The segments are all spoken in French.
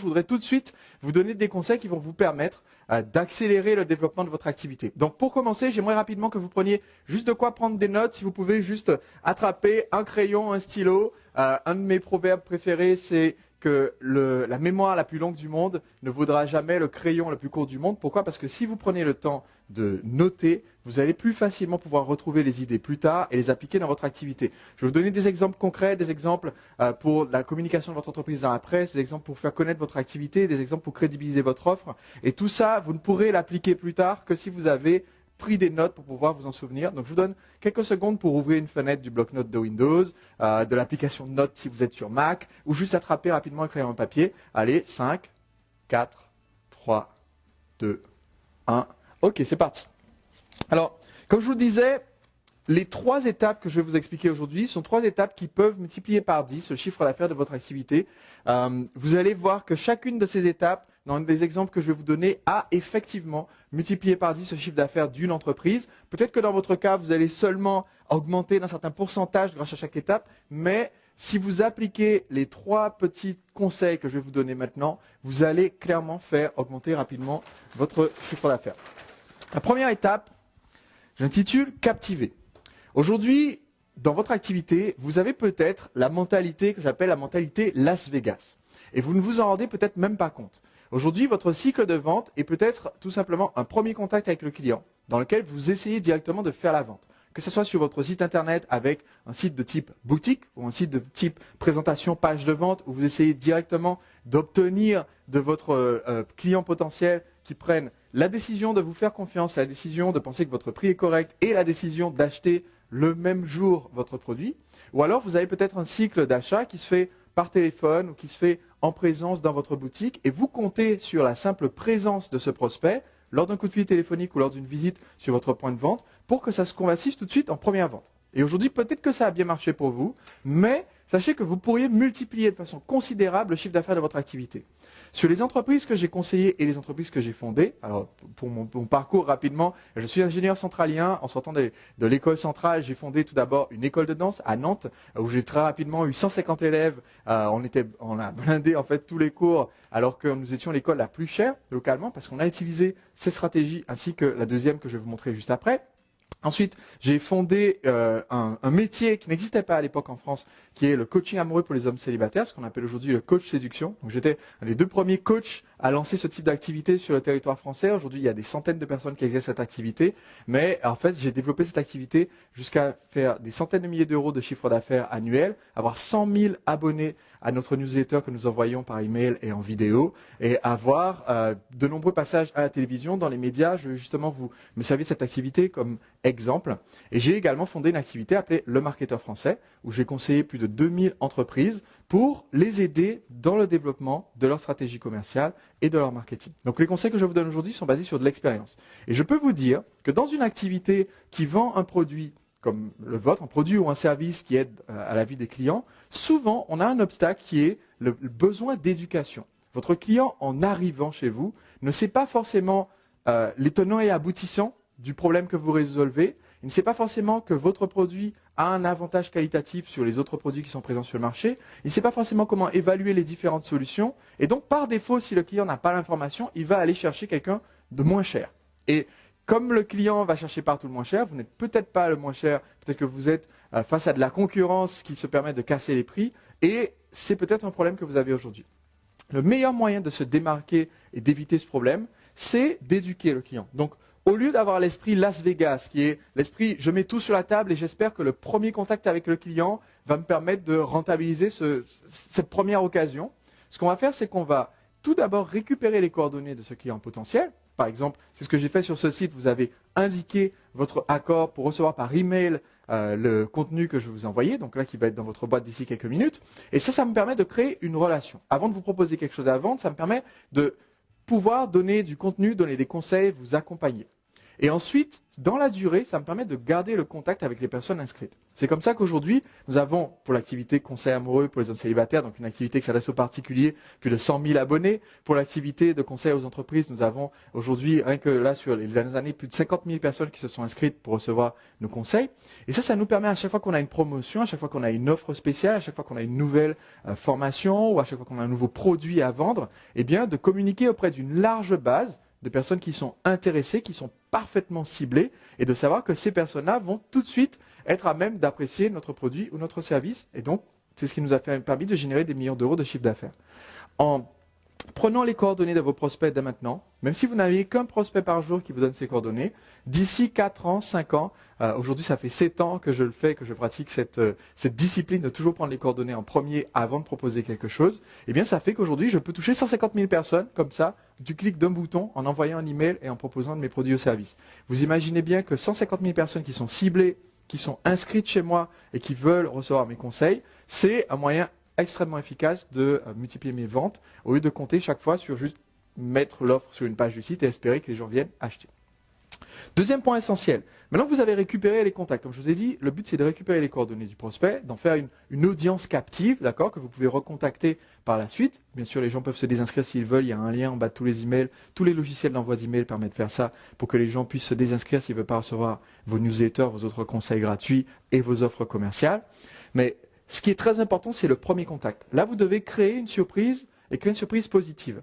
voudrais tout de suite vous donner des conseils qui vont vous permettre d'accélérer le développement de votre activité. Donc pour commencer, j'aimerais rapidement que vous preniez juste de quoi prendre des notes. Si vous pouvez juste attraper un crayon, un stylo. Un de mes proverbes préférés, c'est que la mémoire la plus longue du monde ne vaudra jamais le crayon le plus court du monde. Pourquoi? Parce que si vous prenez le temps de noter, vous allez plus facilement pouvoir retrouver les idées plus tard et les appliquer dans votre activité. Je vais vous donner des exemples concrets, des exemples pour la communication de votre entreprise dans la presse, des exemples pour faire connaître votre activité, des exemples pour crédibiliser votre offre. Et tout ça, vous ne pourrez l'appliquer plus tard que si vous avez pris des notes pour pouvoir vous en souvenir. Donc je vous donne quelques secondes pour ouvrir une fenêtre du bloc-notes de Windows, de l'application Notes si vous êtes sur Mac, ou juste attraper rapidement un crayon et un papier. Allez, 5, 4, 3, 2, 1. Ok, c'est parti. Alors, comme je vous le disais, les 3 étapes que je vais vous expliquer aujourd'hui sont 3 étapes qui peuvent multiplier par 10 le chiffre d'affaires de votre activité. Vous allez voir que chacune de ces étapes, dans les exemples que je vais vous donner, a effectivement multiplié par 10 le chiffre d'affaires d'une entreprise. Peut-être que dans votre cas, vous allez seulement augmenter d'un certain pourcentage grâce à chaque étape, mais si vous appliquez les 3 petits conseils que je vais vous donner maintenant, vous allez clairement faire augmenter rapidement votre chiffre d'affaires. La première étape, j'intitule « Captiver ». Aujourd'hui, dans votre activité, vous avez peut-être la mentalité que j'appelle la mentalité Las Vegas. Et vous ne vous en rendez peut-être même pas compte. Aujourd'hui, votre cycle de vente est peut-être tout simplement un premier contact avec le client, dans lequel vous essayez directement de faire la vente. Que ce soit sur votre site internet avec un site de type boutique ou un site de type présentation, page de vente, où vous essayez directement d'obtenir de votre client potentiel qui prenne la décision de vous faire confiance, la décision de penser que votre prix est correct et la décision d'acheter le même jour votre produit. Ou alors vous avez peut-être un cycle d'achat qui se fait par téléphone ou qui se fait en présence dans votre boutique et vous comptez sur la simple présence de ce prospect lors d'un coup de fil téléphonique ou lors d'une visite sur votre point de vente pour que ça se convertisse tout de suite en première vente. Et aujourd'hui, peut-être que ça a bien marché pour vous, mais sachez que vous pourriez multiplier de façon considérable le chiffre d'affaires de votre activité. Sur les entreprises que j'ai conseillées et les entreprises que j'ai fondées, alors pour mon parcours rapidement, je suis ingénieur centralien. En sortant de l'école centrale, j'ai fondé tout d'abord une école de danse à Nantes, où j'ai très rapidement eu 150 élèves. On a blindé en fait tous les cours, alors que nous étions l'école la plus chère localement, parce qu'on a utilisé ces stratégies, ainsi que la deuxième que je vais vous montrer juste après. Ensuite, j'ai fondé un métier qui n'existait pas à l'époque en France, qui est le coaching amoureux pour les hommes célibataires, ce qu'on appelle aujourd'hui le coach séduction. Donc j'étais un des 2 premiers coachs à lancer ce type d'activité sur le territoire français. Aujourd'hui, il y a des centaines de personnes qui exercent cette activité, mais en fait, j'ai développé cette activité jusqu'à faire des centaines de milliers d'euros de chiffre d'affaires annuel, avoir 100 000 abonnés à notre newsletter que nous envoyons par email et en vidéo, et avoir de nombreux passages à la télévision, dans les médias. Je vais justement me servir de cette activité comme exemple. Et j'ai également fondé une activité appelée Le Marketeur Français, où j'ai conseillé plus de 2000 entreprises pour les aider dans le développement de leur stratégie commerciale et de leur marketing. Donc les conseils que je vous donne aujourd'hui sont basés sur de l'expérience. Et je peux vous dire que dans une activité qui vend un produit comme le vôtre, un produit ou un service qui aide à la vie des clients, souvent on a un obstacle qui est le besoin d'éducation. Votre client, en arrivant chez vous, ne sait pas forcément les tenants et aboutissants du problème que vous résolvez. Il ne sait pas forcément que votre produit a un avantage qualitatif sur les autres produits qui sont présents sur le marché. Il ne sait pas forcément comment évaluer les différentes solutions. Et donc, par défaut, si le client n'a pas l'information, il va aller chercher quelqu'un de moins cher. Et comme le client va chercher partout le moins cher, vous n'êtes peut-être pas le moins cher, peut-être que vous êtes face à de la concurrence qui se permet de casser les prix. Et c'est peut-être un problème que vous avez aujourd'hui. Le meilleur moyen de se démarquer et d'éviter ce problème, c'est d'éduquer le client. Donc, au lieu d'avoir l'esprit Las Vegas, qui est l'esprit je mets tout sur la table et j'espère que le premier contact avec le client va me permettre de rentabiliser cette première occasion, ce qu'on va faire, c'est qu'on va tout d'abord récupérer les coordonnées de ce client potentiel. Par exemple, c'est ce que j'ai fait sur ce site, vous avez indiqué votre accord pour recevoir par email le contenu que je vais vous envoyer, donc là qui va être dans votre boîte d'ici quelques minutes. Et ça me permet de créer une relation. Avant de vous proposer quelque chose à vendre, ça me permet de pouvoir donner du contenu, donner des conseils, vous accompagner. Et ensuite, dans la durée, ça me permet de garder le contact avec les personnes inscrites. C'est comme ça qu'aujourd'hui, nous avons, pour l'activité conseil amoureux pour les hommes célibataires, donc une activité qui s'adresse aux particuliers, plus de 100 000 abonnés. Pour l'activité de conseil aux entreprises, nous avons aujourd'hui, rien que là, sur les dernières années, plus de 50 000 personnes qui se sont inscrites pour recevoir nos conseils. Et ça nous permet à chaque fois qu'on a une promotion, à chaque fois qu'on a une offre spéciale, à chaque fois qu'on a une nouvelle formation ou à chaque fois qu'on a un nouveau produit à vendre, eh bien, de communiquer auprès d'une large base de personnes qui sont intéressées, qui sont parfaitement ciblées, et de savoir que ces personnes-là vont tout de suite être à même d'apprécier notre produit ou notre service. Et donc, c'est ce qui nous a permis de générer des millions d'euros de chiffre d'affaires. En prenant les coordonnées de vos prospects dès maintenant, même si vous n'avez qu'un prospect par jour qui vous donne ces coordonnées, d'ici 4 ans, 5 ans, aujourd'hui ça fait 7 ans que je le fais, que je pratique cette discipline de toujours prendre les coordonnées en premier avant de proposer quelque chose, eh bien ça fait qu'aujourd'hui je peux toucher 150 000 personnes comme ça, du clic d'un bouton, en envoyant un email et en proposant de mes produits ou services. Vous imaginez bien que 150 000 personnes qui sont ciblées, qui sont inscrites chez moi et qui veulent recevoir mes conseils, c'est un moyen extrêmement efficace de multiplier mes ventes au lieu de compter chaque fois sur juste mettre l'offre sur une page du site et espérer que les gens viennent acheter. Deuxième point essentiel, maintenant que vous avez récupéré les contacts, comme je vous ai dit, le but c'est de récupérer les coordonnées du prospect, d'en faire une audience captive, d'accord, que vous pouvez recontacter par la suite. Bien sûr, les gens peuvent se désinscrire s'ils veulent, il y a un lien en bas de tous les emails, tous les logiciels d'envoi d'emails permettent de faire ça pour que les gens puissent se désinscrire s'ils ne veulent pas recevoir vos newsletters, vos autres conseils gratuits et vos offres commerciales. Mais ce qui est très important, c'est le premier contact. Là, vous devez créer une surprise et créer une surprise positive.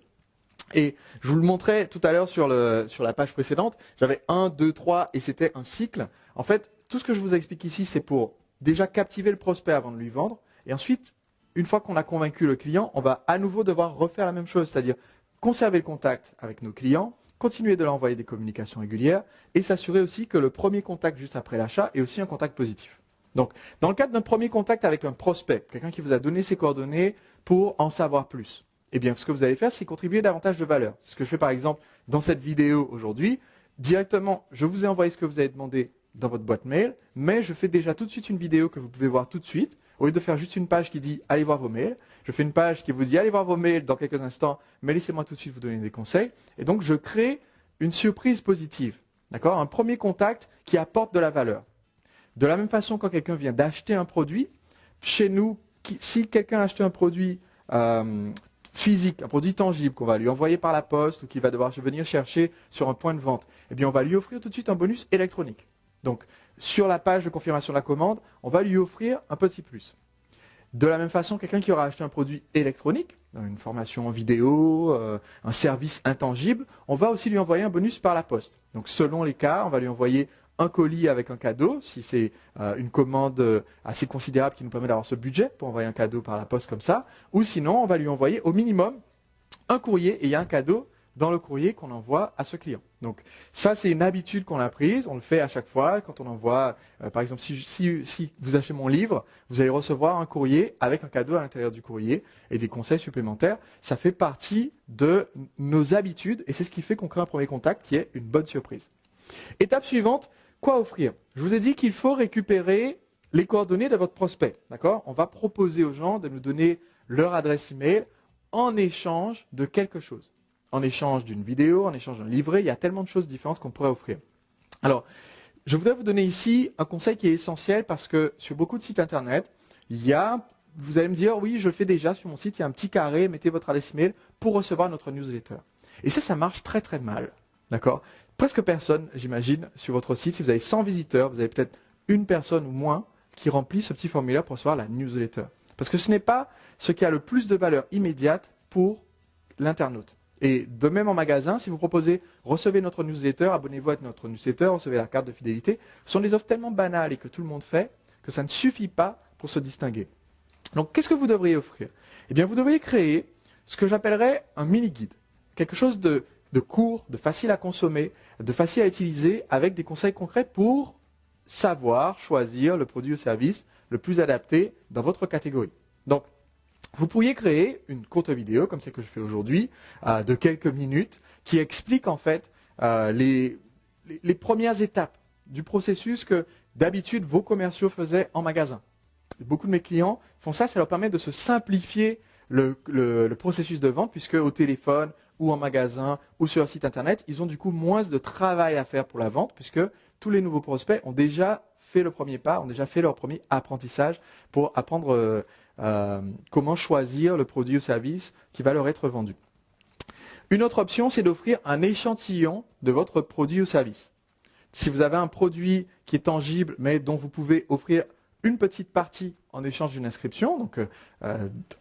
Et je vous le montrais tout à l'heure sur la page précédente. J'avais 1, 2, 3 et c'était un cycle. En fait, tout ce que je vous explique ici, c'est pour déjà captiver le prospect avant de lui vendre. Et ensuite, une fois qu'on a convaincu le client, on va à nouveau devoir refaire la même chose, c'est-à-dire conserver le contact avec nos clients, continuer de leur envoyer des communications régulières et s'assurer aussi que le premier contact juste après l'achat est aussi un contact positif. Donc, dans le cadre d'un premier contact avec un prospect, quelqu'un qui vous a donné ses coordonnées pour en savoir plus, eh bien, ce que vous allez faire, c'est contribuer davantage de valeur. Ce que je fais par exemple dans cette vidéo aujourd'hui, directement, je vous ai envoyé ce que vous avez demandé dans votre boîte mail, mais je fais déjà tout de suite une vidéo que vous pouvez voir tout de suite. Au lieu de faire juste une page qui dit « Allez voir vos mails », je fais une page qui vous dit « Allez voir vos mails dans quelques instants, mais laissez-moi tout de suite vous donner des conseils ». Et donc, je crée une surprise positive, d'accord, un premier contact qui apporte de la valeur. De la même façon, quand quelqu'un vient d'acheter un produit, chez nous, si quelqu'un a acheté un produit physique, un produit tangible qu'on va lui envoyer par la poste ou qu'il va devoir venir chercher sur un point de vente, eh bien, on va lui offrir tout de suite un bonus électronique. Donc, sur la page de confirmation de la commande, on va lui offrir un petit plus. De la même façon, quelqu'un qui aura acheté un produit électronique, une formation en vidéo, un service intangible, on va aussi lui envoyer un bonus par la poste. Donc, selon les cas, on va lui envoyer un colis avec un cadeau, si c'est une commande assez considérable qui nous permet d'avoir ce budget pour envoyer un cadeau par la poste comme ça, ou sinon on va lui envoyer au minimum un courrier et il y a un cadeau dans le courrier qu'on envoie à ce client. Donc ça c'est une habitude qu'on a prise, on le fait à chaque fois quand on envoie, par exemple si vous achetez mon livre, vous allez recevoir un courrier avec un cadeau à l'intérieur du courrier et des conseils supplémentaires. Ça fait partie de nos habitudes et c'est ce qui fait qu'on crée un premier contact qui est une bonne surprise. Étape suivante, quoi offrir? Je vous ai dit qu'il faut récupérer les coordonnées de votre prospect. D'accord? On va proposer aux gens de nous donner leur adresse email en échange de quelque chose. En échange d'une vidéo, en échange d'un livret, il y a tellement de choses différentes qu'on pourrait offrir. Alors, je voudrais vous donner ici un conseil qui est essentiel parce que sur beaucoup de sites internet, vous allez me dire, oui, je le fais déjà sur mon site, il y a un petit carré, mettez votre adresse email pour recevoir notre newsletter. Et ça marche très très mal. D'accord? Presque personne, j'imagine, sur votre site. Si vous avez 100 visiteurs, vous avez peut-être une personne ou moins qui remplit ce petit formulaire pour recevoir la newsletter. Parce que ce n'est pas ce qui a le plus de valeur immédiate pour l'internaute. Et de même en magasin, si vous proposez « recevez notre newsletter, abonnez-vous à notre newsletter, recevez la carte de fidélité », ce sont des offres tellement banales et que tout le monde fait que ça ne suffit pas pour se distinguer. Donc, qu'est-ce que vous devriez offrir? Eh bien, vous devriez créer ce que j'appellerais un mini-guide. Quelque chose de court, de facile à consommer, de facile à utiliser avec des conseils concrets pour savoir choisir le produit ou service le plus adapté dans votre catégorie. Donc, vous pourriez créer une courte vidéo, comme celle que je fais aujourd'hui, de quelques minutes, qui explique en fait les premières étapes du processus que d'habitude vos commerciaux faisaient en magasin. Beaucoup de mes clients font ça, ça leur permet de se simplifier le processus de vente, puisque au téléphone ou en magasin ou sur leur site internet, ils ont du coup moins de travail à faire pour la vente, puisque tous les nouveaux prospects ont déjà fait le premier pas, ont déjà fait leur premier apprentissage pour apprendre comment choisir le produit ou service qui va leur être vendu. Une autre option, c'est d'offrir un échantillon de votre produit ou service. Si vous avez un produit qui est tangible, mais dont vous pouvez offrir une petite partie en échange d'une inscription, donc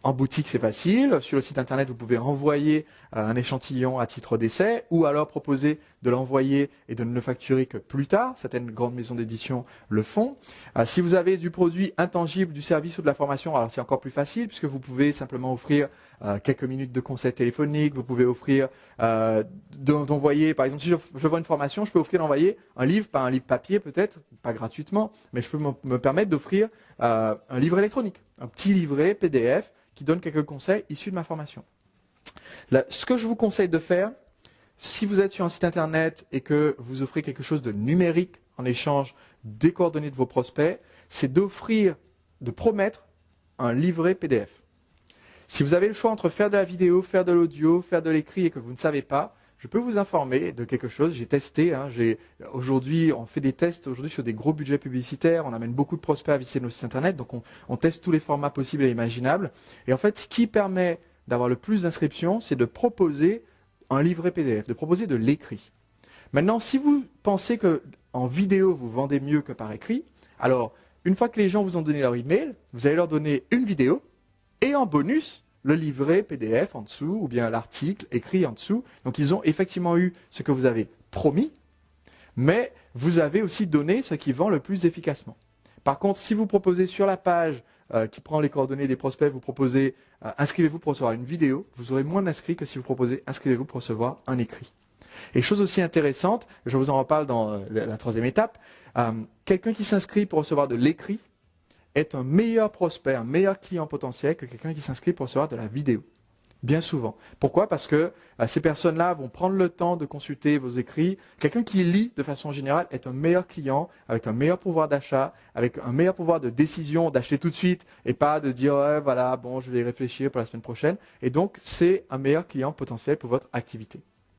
en boutique c'est facile, sur le site internet vous pouvez envoyer un échantillon à titre d'essai ou alors proposer de l'envoyer et de ne le facturer que plus tard, certaines grandes maisons d'édition le font. Si vous avez du produit intangible, du service ou de la formation, alors c'est encore plus facile puisque vous pouvez simplement offrir quelques minutes de conseil téléphonique, vous pouvez offrir d'envoyer, par exemple si je vends une formation, je peux offrir d'envoyer un livre, pas un livre papier peut-être, pas gratuitement, mais je peux me permettre d'offrir un livre électronique, un petit livret PDF qui donne quelques conseils issus de ma formation. Là, ce que je vous conseille de faire, si vous êtes sur un site internet et que vous offrez quelque chose de numérique en échange des coordonnées de vos prospects, c'est d'offrir, de promettre un livret PDF. Si vous avez le choix entre faire de la vidéo, faire de l'audio, faire de l'écrit et que vous ne savez pas, je peux vous informer de quelque chose. J'ai testé. Aujourd'hui, on fait des tests aujourd'hui sur des gros budgets publicitaires. On amène beaucoup de prospects à visiter nos sites internet. Donc, on teste tous les formats possibles et imaginables. Et en fait, ce qui permet d'avoir le plus d'inscriptions, c'est de proposer un livret PDF, de proposer de l'écrit. Maintenant, si vous pensez qu'en vidéo, vous vendez mieux que par écrit, alors, une fois que les gens vous ont donné leur email, vous allez leur donner une vidéo et en bonus, le livret PDF en dessous ou bien l'article écrit en dessous. Donc, ils ont effectivement eu ce que vous avez promis, mais vous avez aussi donné ce qui vend le plus efficacement. Par contre, si vous proposez sur la page qui prend les coordonnées des prospects, vous proposez inscrivez-vous pour recevoir une vidéo, vous aurez moins d'inscrits que si vous proposez inscrivez-vous pour recevoir un écrit. Et chose aussi intéressante, je vous en reparle dans la troisième étape, quelqu'un qui s'inscrit pour recevoir de l'écrit est un meilleur prospect, un meilleur client potentiel que quelqu'un qui s'inscrit pour recevoir de la vidéo. Bien souvent. Pourquoi? Parce que ces personnes-là vont prendre le temps de consulter vos écrits. Quelqu'un qui lit de façon générale est un meilleur client, avec un meilleur pouvoir d'achat, avec un meilleur pouvoir de décision, d'acheter tout de suite et pas de dire ouais, voilà, bon, je vais y réfléchir pour la semaine prochaine. Et donc, c'est un meilleur client potentiel pour votre activité.